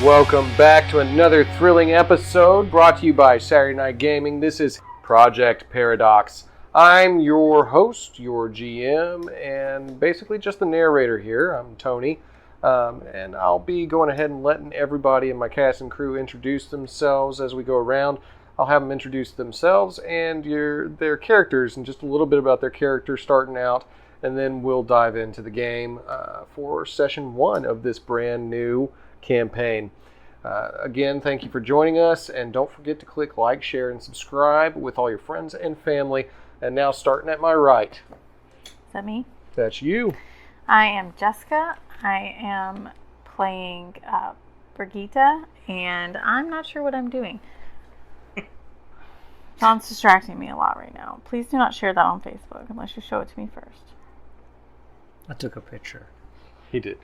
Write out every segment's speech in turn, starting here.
welcome back to another thrilling episode brought to you by Saturday Night Gaming. This is Project Paradox. I'm your host, your GM, and basically just the narrator here. I'm Tony, and I'll be going ahead and letting everybody in my cast and crew introduce themselves as we go around. I'll have them introduce themselves and their characters and just a little bit about their character starting out, and then we'll dive into the game for session 1 of this brand new campaign. Again, thank you for joining us, and don't forget to click like, share, and subscribe with all your friends and family. And now, starting at my right. Is that me? That's you. I am Jessica. I am playing Brigitte, and I'm not sure what I'm doing. John's distracting me a lot right now. Please do not share that on Facebook unless you show it to me first. I took a picture. He did.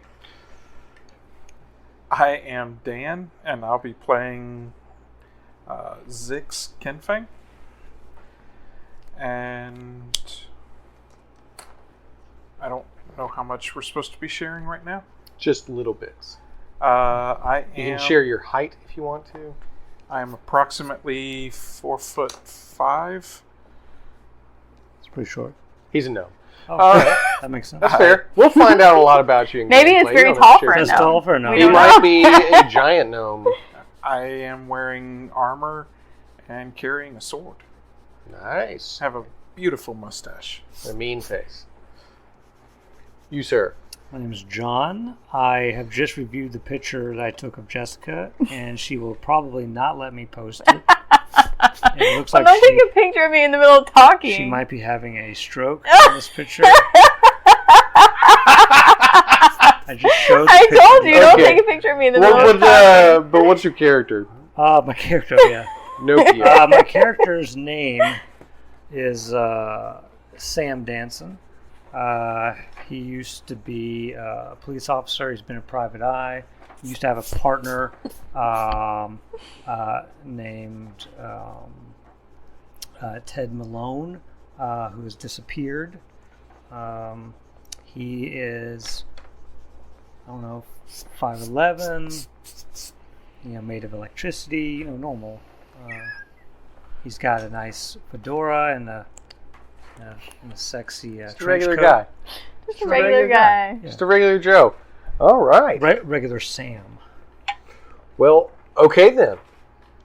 I am Dan, and I'll be playing Zix Kenfeng. And I don't know how much we're supposed to be sharing right now. Just little bits. You can share your height if you want to. I'm approximately 4'5". It's pretty short. He's a gnome. Oh, All right. That makes sense. That's fair. We'll find out a lot about you. Maybe it's very tall for a gnome. That's tall for a gnome. He might be a giant gnome. I am wearing armor and carrying a sword. Nice. Have a beautiful mustache. A mean face. You, sir. My name is John. I have just reviewed the picture that I took of Jessica, and she will probably not let me post it. It looks like don't take a picture of me in the middle of talking. She might be having a stroke in this picture. I just showed. I told you, don't Okay. take a picture of me in the middle of talking. But what's your character? My character, yeah. Nokia. My character's name is Sam Danson. He used to be a police officer. He's been a private eye. He used to have a partner named Ted Malone, who has disappeared. He is, 5'11", made of electricity, normal. He's got a nice fedora and a sexy Just a trench regular coat. guy. Just a regular guy. Just a regular Joe. All right. Regular Sam. Well, okay then.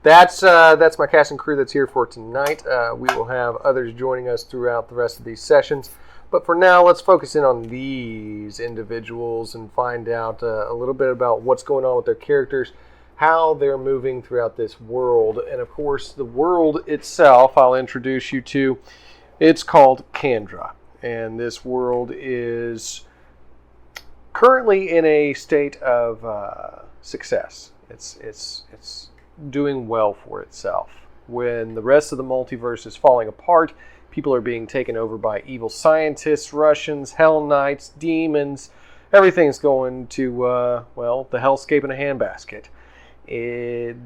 That's my cast and crew that's here for tonight. We will have others joining us throughout the rest of these sessions. But for now, let's focus in on these individuals and find out a little bit about what's going on with their characters, how they're moving throughout this world. And of course, the world itself, I'll introduce you to. It's called Kandra. And this world is currently in a state of success. It's doing well for itself. When the rest of the multiverse is falling apart, people are being taken over by evil scientists, Russians, Hell Knights, demons. Everything's going to, the hellscape in a handbasket.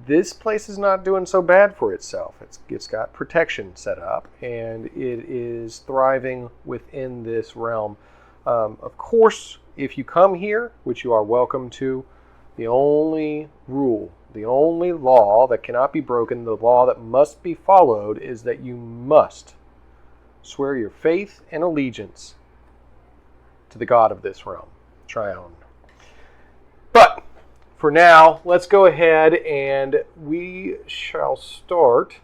This place is not doing so bad for itself. It's got protection set up, and it is thriving within this realm. Of course, if you come here, which you are welcome to, the only rule, the only law that cannot be broken, the law that must be followed, is that you must swear your faith and allegiance to the god of this realm, Trione. But for now, let's go ahead and we shall start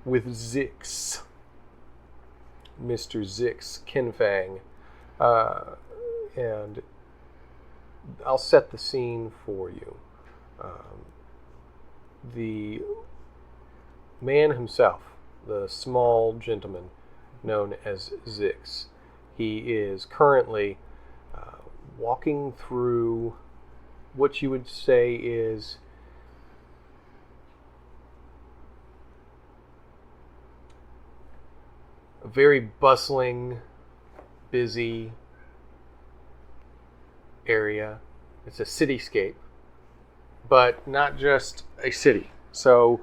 with Zix. Mr. Zix Kenfeng. And I'll set the scene for you. The man himself, the small gentleman known as Zix, he is currently walking through what you would say is a very bustling, busy area. It's a cityscape, but not just a city. So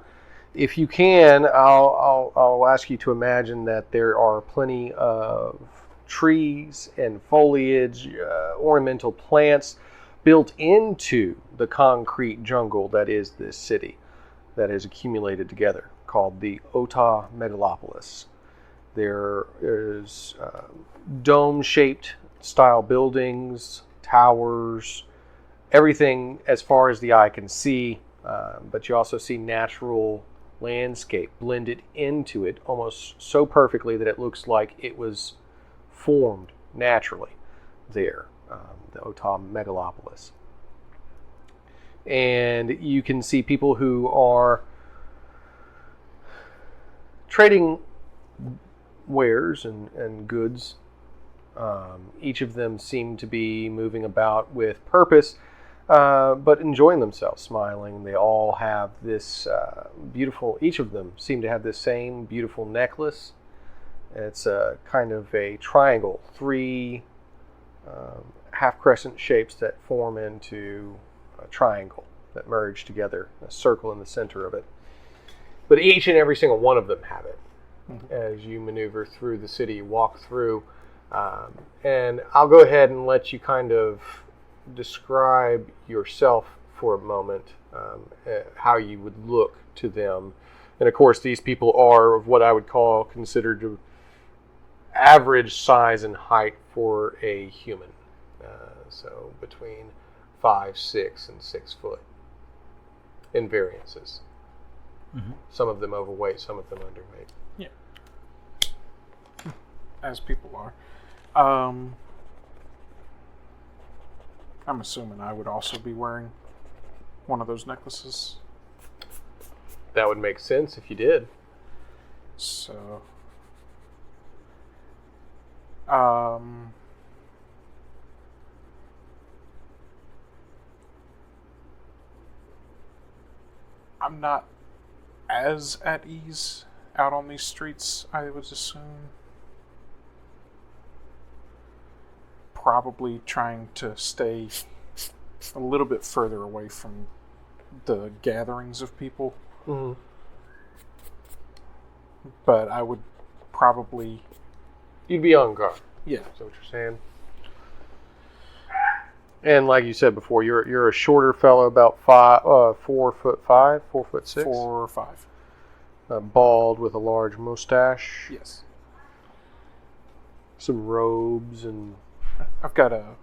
if you can, I'll ask you to imagine that there are plenty of trees and foliage, ornamental plants, built into the concrete jungle that is this city that has accumulated together, called the Ota Megalopolis. There is dome-shaped style buildings, towers, everything as far as the eye can see, but you also see natural landscape blended into it almost so perfectly that it looks like it was formed naturally there, the Ota Megalopolis. And you can see people who are trading wares and goods. Each of them seem to be moving about with purpose, but enjoying themselves, smiling. They all have this beautiful, each of them seem to have this same beautiful necklace. It's a kind of a triangle, three half crescent shapes that form into a triangle that merge together, a circle in the center of it. But each and every single one of them have it. As you maneuver through the city, walk through, and I'll go ahead and let you kind of describe yourself for a moment, how you would look to them. And of course, these people are of what I would call considered average size and height for a human. So between 5, 6, and 6 foot in variances. Mm-hmm. Some of them overweight, some of them underweight. Yeah. As people are. I'm assuming I would also be wearing one of those necklaces. That would make sense if you did. So, I'm not as at ease out on these streets, I would assume. Probably trying to stay a little bit further away from the gatherings of people. Mm-hmm. But I would probably... You'd be on guard. Yeah. Is that what you're saying? And like you said before, you're a shorter fellow, about 4'5", 4'6", 4 or 5. Bald with a large mustache. Yes. Some robes and I've got a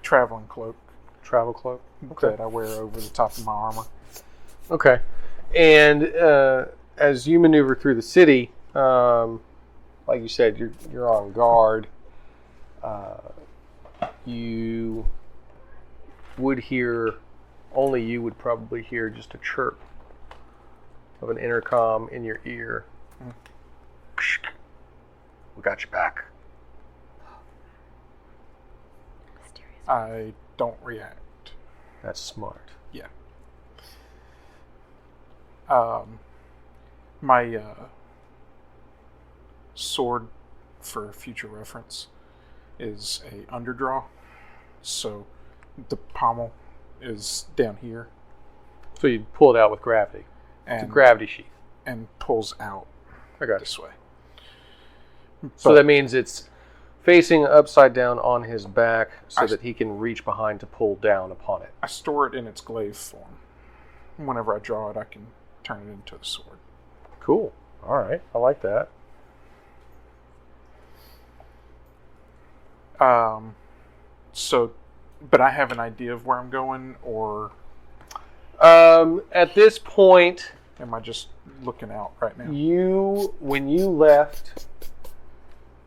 traveling cloak. Travel cloak. Okay. That I wear over the top of my armor. Okay. And as you maneuver through the city, like you said, you're on guard. You would hear, only you would probably hear just a chirp of an intercom in your ear. We got your back. I don't react. That's smart. Yeah. My sword, for future reference, is a underdraw. So the pommel is down here. So you pull it out with gravity. It's a gravity sheath. And pulls out this way. So that means it's facing upside down on his back so that he can reach behind to pull down upon it. I store it in its glaive form. Whenever I draw it, I can turn it into a sword. Cool. All right. I like that. But I have an idea of where I'm going, or... At this point... Am I just looking out right now? When you left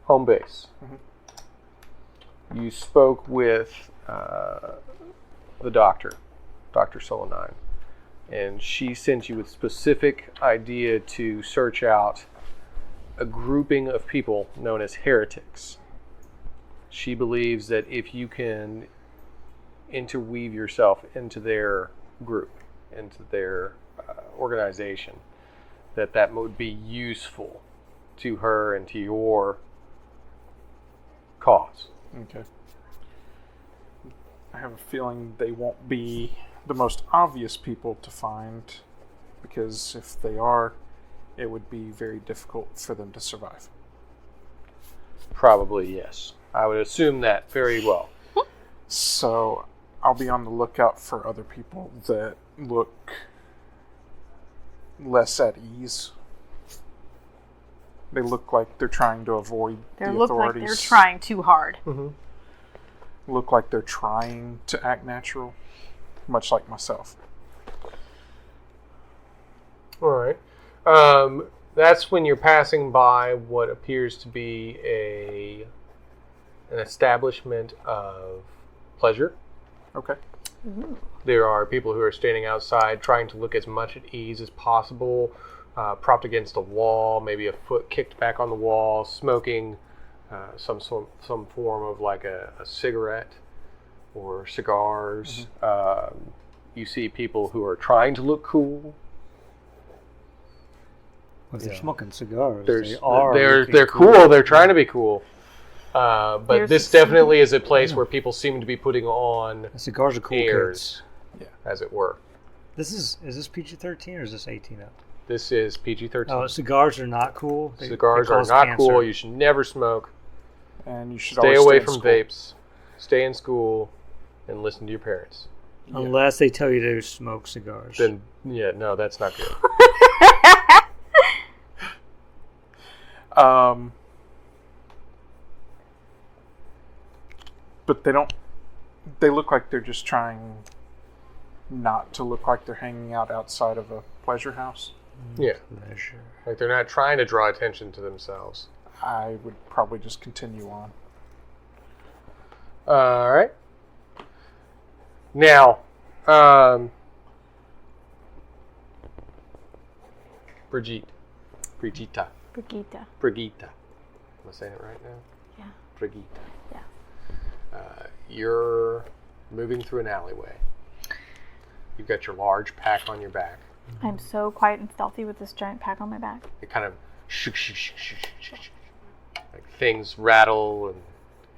home base, you spoke with the doctor, Dr. Solonine, and she sent you a specific idea to search out a grouping of people known as heretics. She believes that if you can interweave yourself into their group, into their organization, that would be useful to her and to your cause. Okay. I have a feeling they won't be the most obvious people to find, because if they are, it would be very difficult for them to survive. Probably, yes. I would assume that very well. So I'll be on the lookout for other people that look less at ease. They look like they're trying to avoid They the look like authorities. they're trying too hard. Mm-hmm. Look like they're trying to act natural, much like myself. All right. That's when you're passing by what appears to be an establishment of pleasure. Okay. There are people who are standing outside trying to look as much at ease as possible, propped against a wall, maybe a foot kicked back on the wall, smoking some form of like a cigarette or cigars. You see people who are trying to look cool. Well, they're smoking cigars. They're cool. They're trying to be cool. But this definitely is a place where people seem to be putting on cigars are cool airs, kids. as it were. Is this PG-13 or is this 18 up? This is PG-13. Oh, cigars are not cool. Cigars they are cause not cancer. cool. You should never smoke. And you should Stay always away in from school. vapes. Stay in school and listen to your parents. Unless they tell you to smoke cigars. Then, no, that's not good. But they look like they're just trying not to look like they're hanging out outside of a pleasure house. Yeah. Pleasure. Like they're not trying to draw attention to themselves. I would probably just continue on. All right. Now, Brigitte. Brigitta. Am I saying it right now? Yeah. Brigitte. Yeah. You're moving through an alleyway. You've got your large pack on your back. I'm so quiet and stealthy with this giant pack on my back. It kind of like things rattle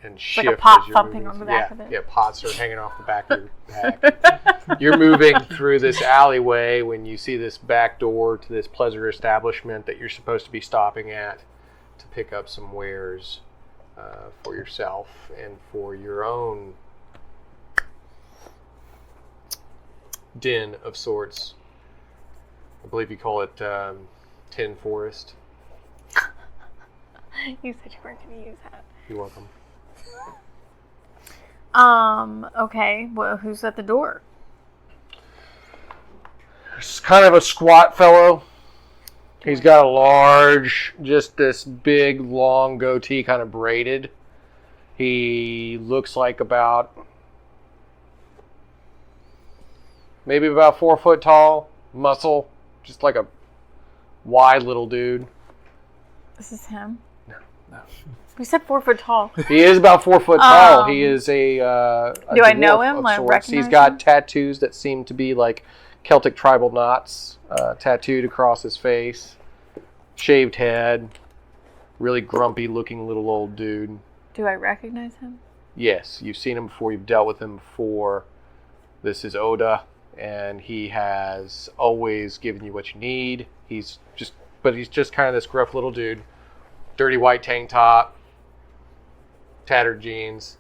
and shift. Like a pot as you're thumping moving on the through- back of it. Yeah, pots are hanging off the back of your pack. You're moving through this alleyway when you see this back door to this pleasure establishment that you're supposed to be stopping at to pick up some wares for yourself and for your own den of sorts. I believe you call it Tin Forest. You said you weren't going to use that. You're welcome. Okay. Well, who's at the door? It's kind of a squat fellow. He's got a large, just this big, long goatee, kind of braided. He looks like maybe about 4 foot tall, muscle, just like a wide little dude. This is him? No. We said 4 foot tall. He is about 4 foot tall. He is a do I know dwarf him? of Like, sorts. recognize He's got him? tattoos that seem to be like Celtic tribal knots tattooed across his face. Shaved head. Really grumpy looking little old dude. Do I recognize him? Yes, you've seen him before. You've dealt with him before. This is Oda, and he has always given you what you need. He's just kind of this gruff little dude. Dirty white tank top. Tattered jeans.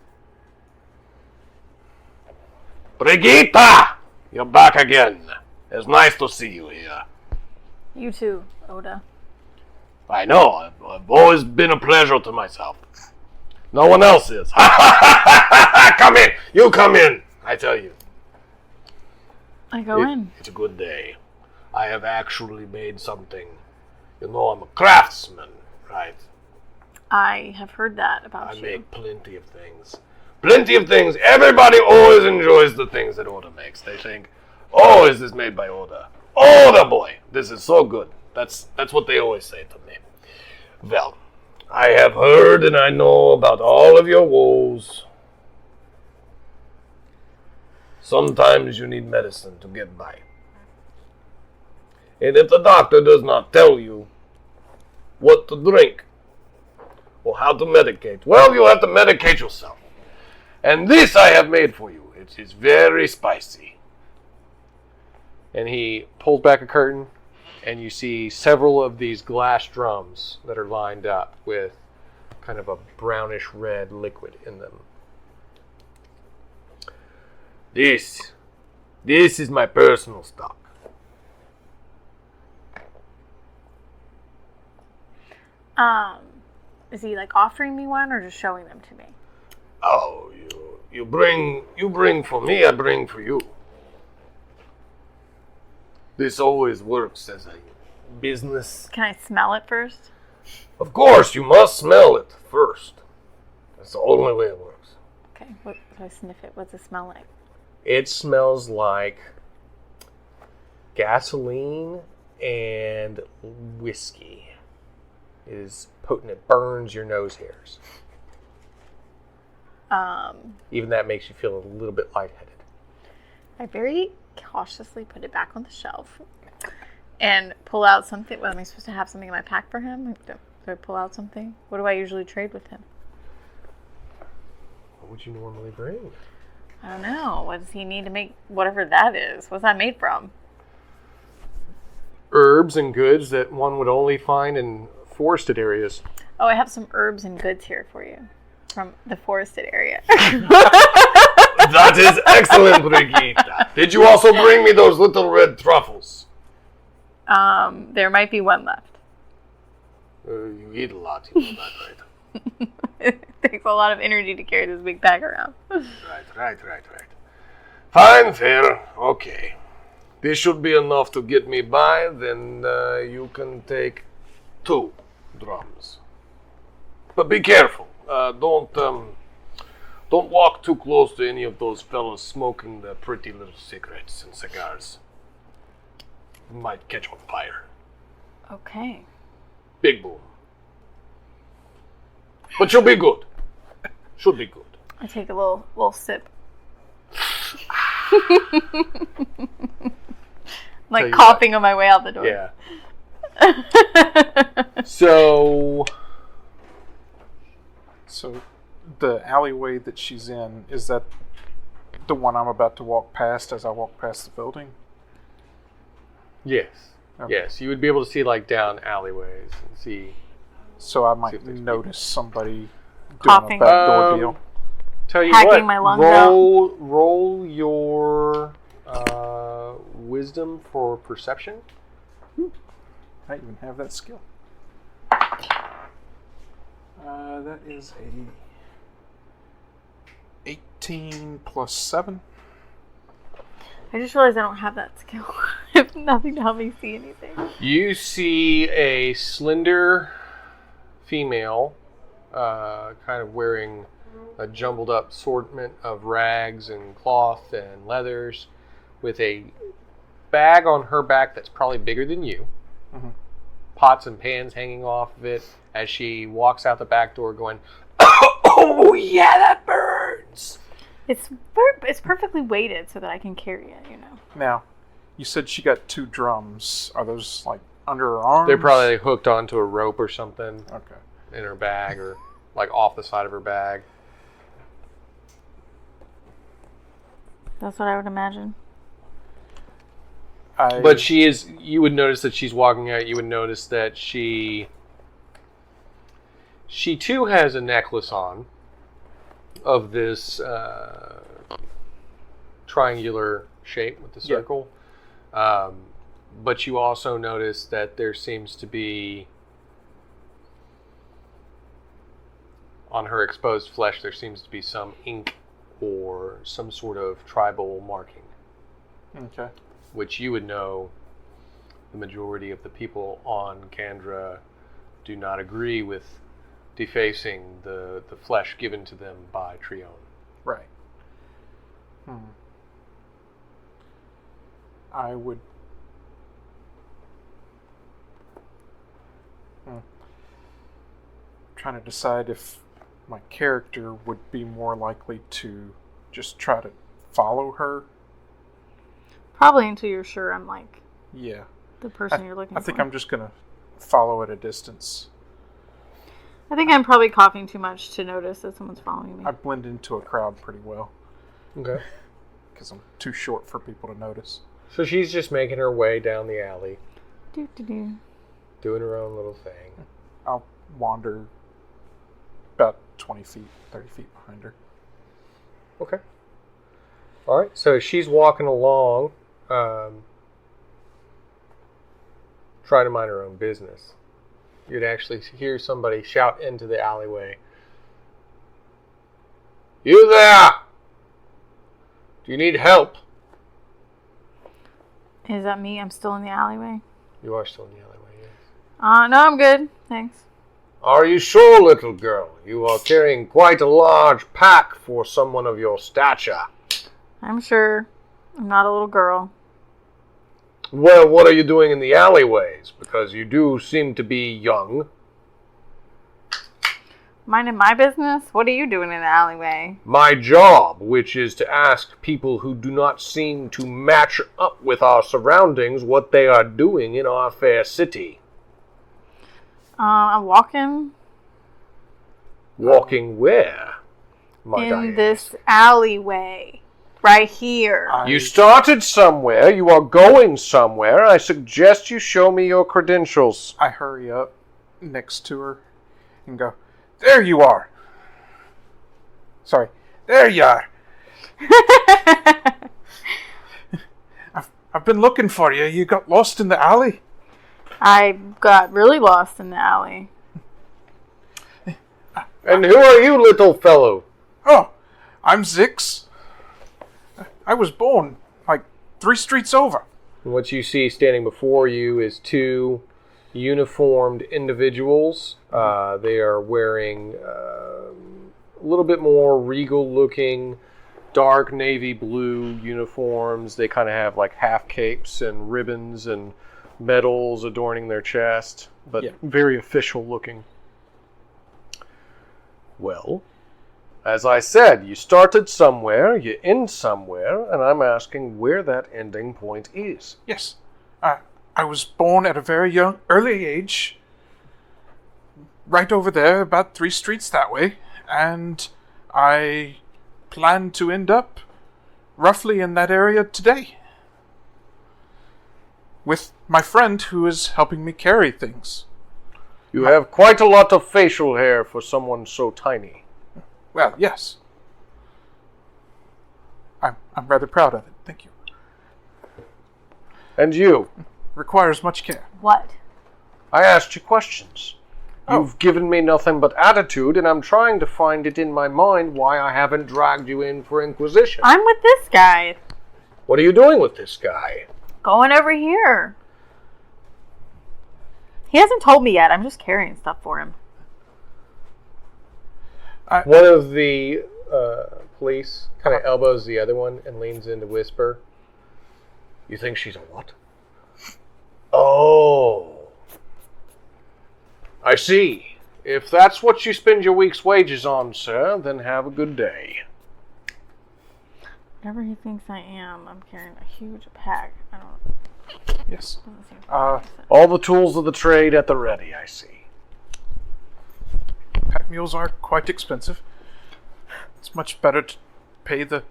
Brigitta! You're back again. It's nice to see you here. You too, Oda. I know. I've always been a pleasure to myself. No one else is. Come in. You come in. I tell you. I go in. It's a good day. I have actually made something. You know, I'm a craftsman, right? I have heard that about I you. make plenty of things. Plenty of things. Everybody always enjoys the things that Oda makes. They think, oh, is this made by Oda? Oda boy, this is so good. That's what they always say to me. Well, I have heard and I know about all of your woes. Sometimes you need medicine to get by. And if the doctor does not tell you what to drink or how to medicate, well, you have to medicate yourself. And this I have made for you. It is very spicy. And he pulls back a curtain, and you see several of these glass drums that are lined up with kind of a brownish red liquid in them. This is my personal stock. Is he like offering me one or just showing them to me? Oh, you bring for me, I bring for you. This always works as a business. Can I smell it first? Of course, you must smell it first. That's the only way it works. Okay, what do I sniff it? What's it smell like? It smells like gasoline and whiskey. It is potent. It burns your nose hairs. Even that makes you feel a little bit lightheaded. I very cautiously put it back on the shelf and pull out something. Well, am I supposed to have something in my pack for him? Do I pull out something? What do I usually trade with him? What would you normally bring? I don't know. What does he need to make whatever that is? What's that made from? Herbs and goods that one would only find in forested areas. Oh, I have some herbs and goods here for you from the forested area. That is excellent, Brigitte. Did you also bring me those little red truffles? There might be one left. You eat a lot, you know that, right? It takes a lot of energy to carry this big bag around. Right. Fine, fair, okay. This should be enough to get me by, then you can take 2 drums. But be careful. Don't walk too close to any of those fellows smoking the pretty little cigarettes and cigars. You might catch on fire. Okay. Big boom. But you'll be good. Should be good. I take a little sip. Like coughing on my way out the door. Yeah. So the alleyway that she's in, is that the one I'm about to walk past as I walk past the building? yes. Okay. Yes, you would be able to see like down alleyways and see. So I See might if there's notice somebody doing Coughing. a backdoor deal. Tell you Hacking what, my lungs roll your wisdom for perception. I even have that skill. That is a 18 plus 7. I just realized I don't have that skill. I have nothing to help me see anything. You see a slender female, kind of wearing a jumbled up assortment of rags and cloth and leathers, with a bag on her back that's probably bigger than you. Mm-hmm. Pots and pans hanging off of it as she walks out the back door going, "Oh yeah, that burns." It's perfectly weighted so that I can carry it, you know. Now, you said she got 2 drums. Are those like under her arms? They're probably hooked onto a rope or something Okay. in her bag, or like off the side of her bag. That's what I would imagine. But she is, you would notice that she's walking out, you would notice that she too has a necklace on of this triangular shape with the circle. Yeah. But you also notice that there seems to be, on her exposed flesh, there seems to be some ink or some sort of tribal marking. Okay. Which you would know the majority of the people on Kandra do not agree with defacing the flesh given to them by Trione. Right. I would... trying to decide if my character would be more likely to just try to follow her. Probably until you're sure I'm like Yeah. the person you're looking for. I think I'm just going to follow at a distance. I think I'm probably coughing too much to notice that someone's following me. I blend into a crowd pretty well. Okay. Because I'm too short for people to notice. So she's just making her way down the alley, Do. doing her own little thing. I'll wander about 20 feet, 30 feet behind her. Okay. All right, so she's walking along, trying to mind her own business. You'd actually hear somebody shout into the alleyway. You there! Do you need help? Is that me? I'm still in the alleyway. You are still in the alleyway, yes. No, I'm good. Thanks. Are you sure, little girl? You are carrying quite a large pack for someone of your stature. I'm sure. I'm not a little girl. Well, what are you doing in the alleyways? Because you do seem to be young. Minding my business? What are you doing in the alleyway? My job, which is to ask people who do not seem to match up with our surroundings what they are doing in our fair city. I'm walking. Walking where? In this alleyway. Right here. You started somewhere. You are going somewhere. I suggest you show me your credentials. I hurry up next to her and go, there you are. Sorry. There you are. I've been looking for you. You got lost in the alley? I got really lost in the alley. And who are you, little fellow? Oh, I'm Zix. I was born like 3 streets over. And what you see standing before you is 2 uniformed individuals. They are wearing a little bit more regal-looking, dark navy blue uniforms. They kind of have like half capes and ribbons and medals adorning their chest, but very official looking. Well, as I said, you started somewhere, you end somewhere, and I'm asking where that ending point is. Yes. I was born at a very early age, right over there, about 3 streets that way, and I plan to end up roughly in that area today. With my friend who is helping me carry things. You have quite a lot of facial hair for someone so tiny. Well, yes. I'm rather proud of it. Thank you. And you? Requires much care. What? I asked you questions. You've given me nothing but attitude, and I'm trying to find it in my mind why I haven't dragged you in for Inquisition. I'm with this guy. What are you doing with this guy? Going over here. He hasn't told me yet. I'm just carrying stuff for him. One of the police kind of elbows the other one and leans in to whisper, "You think she's a what?" "Oh. I see. If that's what you spend your week's wages on, sir, then have a good day." Whatever he thinks I am, I'm carrying a huge pack. I don't... Yes. All the tools of the trade at the ready, I see. Pack mules are quite expensive. It's much better to pay the...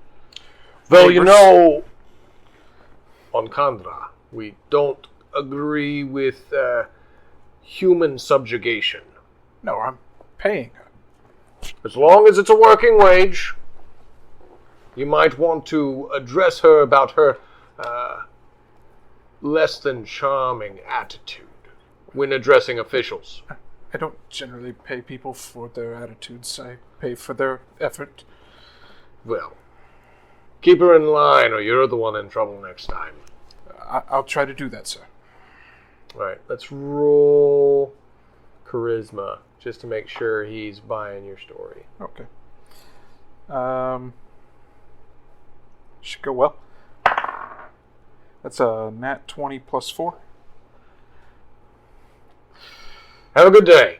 Though, you know, on Kandra, we don't agree with human subjugation. No, I'm paying her. As long as it's a working wage, you might want to address her about her less than charming attitude when addressing officials. I don't generally pay people for their attitudes. I pay for their effort. Well, keep her in line or you're the one in trouble next time. I'll try to do that, sir. All right, let's roll charisma just to make sure he's buying your story. Okay. Should go well. That's a nat 20 plus 4. Have a good day.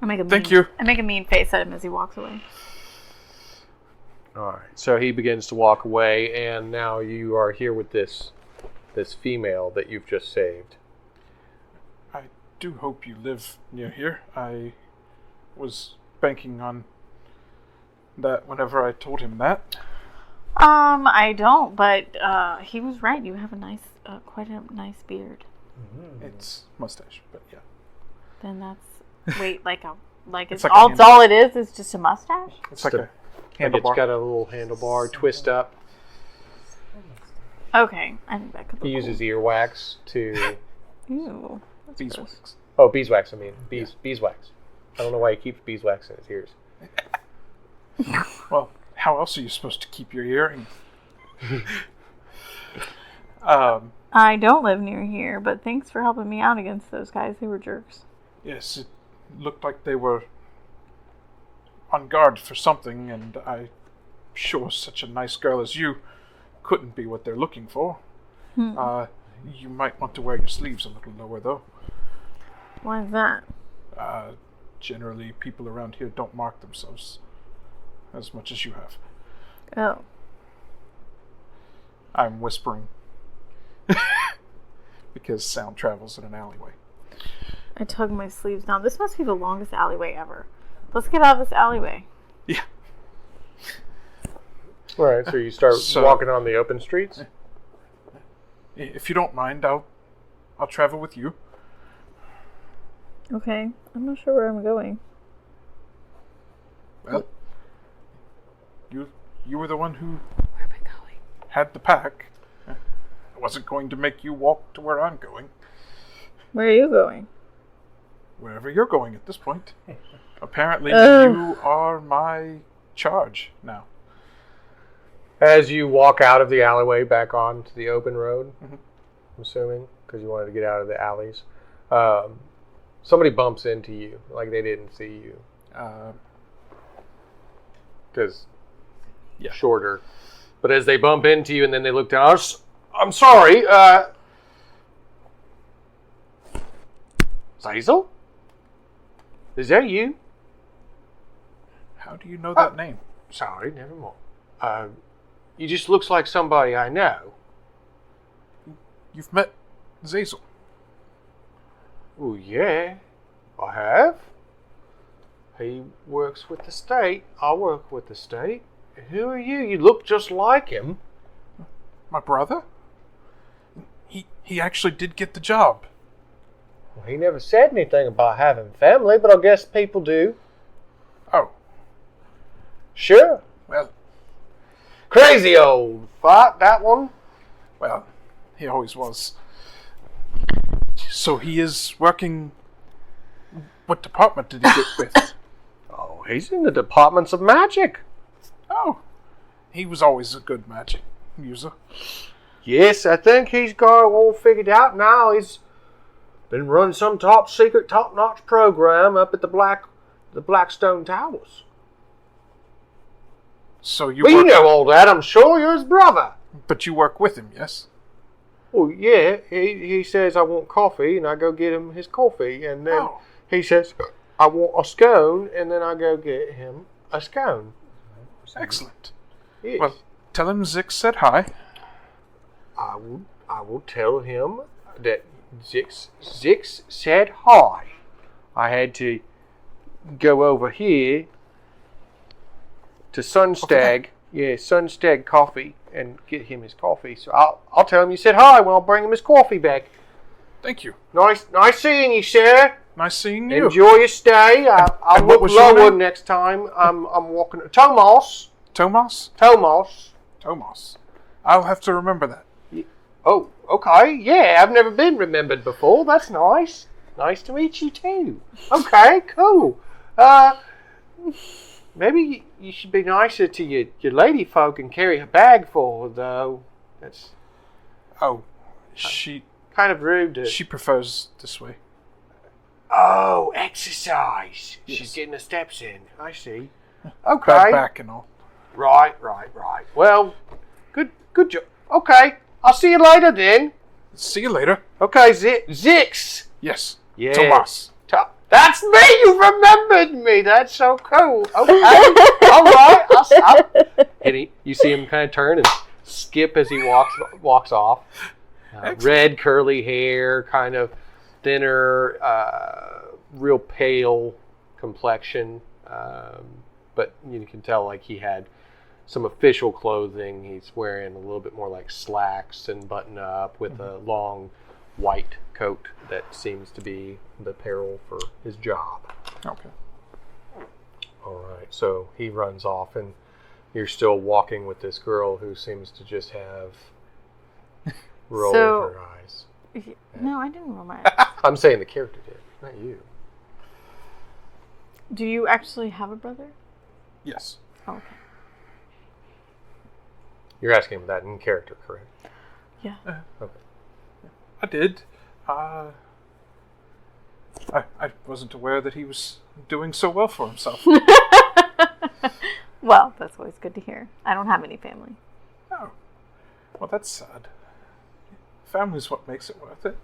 Thank you. I make a mean face at him as he walks away. All right, so he begins to walk away, and now you are here with this female that you've just saved. I do hope you live near here. I was banking on that whenever I told him that. I don't, but he was right. You have a nice, quite a nice beard. Mm-hmm. It's mustache, but yeah. Then that's like it's it's like all it is just a mustache. It's like a Like it's got a little handlebar, twist up. Okay, I think that could He look uses earwax to... Ew. That's gross. Beeswax. Oh, beeswax, I mean. Beeswax. I don't know why he keeps beeswax in his ears. Well, how else are you supposed to keep your earring? I don't live near here, but thanks for helping me out against those guys. They were jerks. Yes, it looked like they were on guard for something, and I'm sure such a nice girl as you couldn't be what they're looking for. You might want to wear your sleeves a little lower, though. Why is that? Generally, people around here don't mark themselves as much as you have. Oh. I'm whispering. Because sound travels in an alleyway. I tug my sleeves down. This must be the longest alleyway ever. Let's get out of this alleyway. Yeah. All right, so you start walking on the open streets? If you don't mind, I'll travel with you. Okay. I'm not sure where I'm going. Well, you were the one who Where am I going? had the pack. I wasn't going to make you walk to where I'm going. Where are you going? Wherever you're going at this point. Apparently, you are my charge now. As you walk out of the alleyway back onto the open road, I'm assuming, because you wanted to get out of the alleys, somebody bumps into you, like they didn't see you. Because shorter. But as they bump into you and then they look down, I'm sorry, Zazel? Is that you? How do you know that name? Sorry, never mind. You just looks like somebody I know. You've met Zazel. Oh, yeah, I have. He works with the state. I work with the state. Who are you? You look just like him. My brother? He actually did get the job. Well, he never said anything about having family, but I guess people do. Oh. Sure. Well, Crazy old fart, that one. well, he always was. So he is working... What department did he get with? Oh, he's in the departments of magic. Oh. He was always a good magic user. Yes, I think he's got it all figured out now. He's been running some top secret, top notch program up at the Blackstone Towers. So you Well, you work, know all that, I'm sure. You're his brother. but you work with him, yes? Well, yeah, he says I want coffee, and I go get him his coffee, and then he says I want a scone, and then I go get him a scone. Excellent. Yes. Well, tell him Zix said hi. I will tell him that Zix said hi. I had to go over here to Sunstag, Sunstag Coffee, and get him his coffee. So I'll tell him you said hi when I'll bring him his coffee back. Thank you. Nice seeing you, sir. Nice seeing you. Enjoy your stay. I'll and what look was your lower name? next time. I'm walking. Tomas. Tomas? Tomas. I'll have to remember that. Oh, okay. Yeah, I've never been remembered before. That's nice. Nice to meet you too. Okay, cool. Maybe you should be nicer to your lady folk and carry a bag for her, though. That's She kind of rude to... she prefers this way. Oh, exercise. Yes. She's getting the steps in. I see. Bad Okay. back and all. Right. Well, good job. Okay, I'll see you later then. See you later. Okay, Zix. Yes. Yeah. Tomas. That's me. You remembered me. That's so cool. Okay. All right. I'll stop. And you see him kind of turn and skip as he walks off. Red curly hair, kind of thinner, real pale complexion. But you can tell like he had some official clothing. He's wearing a little bit more like slacks and button up with a long white coat that seems to be the apparel for his job. Okay. All right, so he runs off, and you're still walking with this girl who seems to just have rolled So- her eyes. No, I didn't roll my eyes. I'm saying the character did, not you. Do you actually have a brother? Yes. Oh, okay. You're asking him that in character, correct? Yeah. Okay. I did. I wasn't aware that he was doing so well for himself. Well, that's always good to hear. I don't have any family. Oh. Well, that's sad. Family's what makes it worth it.